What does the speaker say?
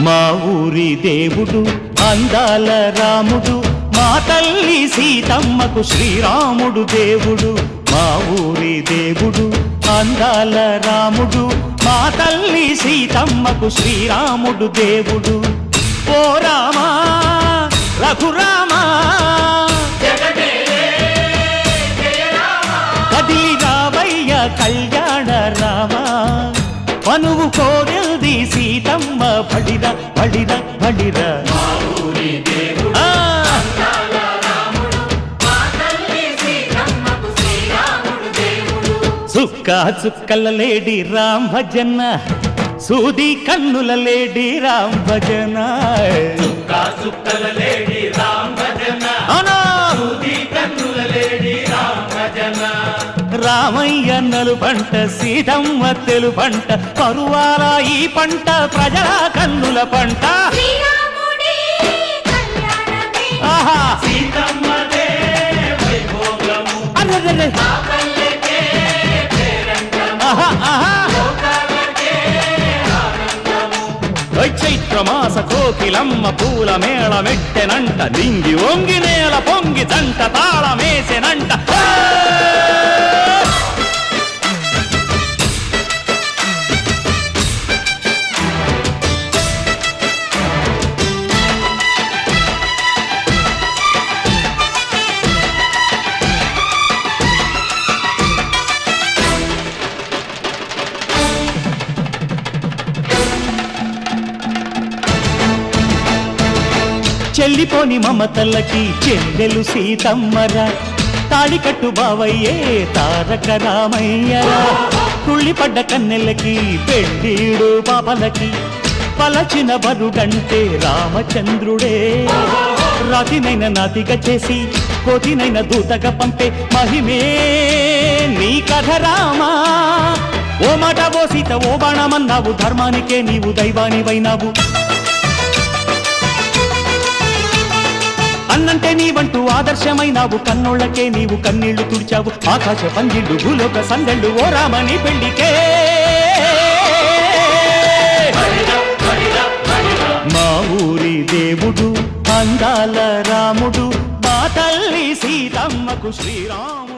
మా ఊరి దేవుడు అందాల రాముడు, మా తల్లి సీతమ్మకు శ్రీరాముడు దేవుడు. మా ఊరి దేవుడు అందాల రాముడు, మా తల్లి సీతమ్మకు శ్రీరాముడు దేవుడు. ఓ రామా రఘురామా కదిలి రావయ్య కళ్యాణ రామా, మనువు కోరెల్ది సీతమ్మ బడిర బడిర బడిర. చుక్క చుక్కల లేడి రామ్ భజన, సూది కన్నుల లేడి రామ్ భజన. చుక్క చుక్కల లేడి రామ్ భజన, సూది కన్నుల లేడి రామ్ భజన. రామయ్య నలు పంట సీతమ్మ తెలు పంట, పరువాల ఈ పంట ప్రజల కన్నుల పంట. ఆహా సీతమ్మదే వైభోగము, అరెరెరె. పల్లెకే పేరంటము, ఆహా ఆహా లోకాలకే ఆనందము. చైత్రమాస కోకిలమ్మ పూల మేళ మెట్టెనంట, దింగి ఒంగి నేల పొంగి జంట తాళమేసెనంట. చెల్లిపోని మమతల్లకి చెల్లెలు సీతమ్మరా, తాళికట్టు బావయ్యే తారక రామయ్యరా. తుళ్ళిపడ్డ కన్నెలకి పెళ్ళీడు పాపలకి, పలచిన బరుడంటే రామచంద్రుడే. రాతినైన నాతిగా చేసి కోతినైన దూతగా పంపే మహిమే నీ కథ రామా. ఓ మాట ఓ సీత ఓ బాణమన్నావు, ధర్మానికే నీవు దైవానివైనావు. అన్నంటే నీవంటూ ఆదర్శమైనావు, కన్నోళ్ళకే నీవు కన్నీళ్లు తుడిచావు. ఆకాశ పందిళ్ళు భూలోక సందళ్ళు ఓ రామని పెళ్లికే. మా ఊరి దేవుడు అందాల రాముడు, మా తల్లి సీతమ్మకు శ్రీరాముడు.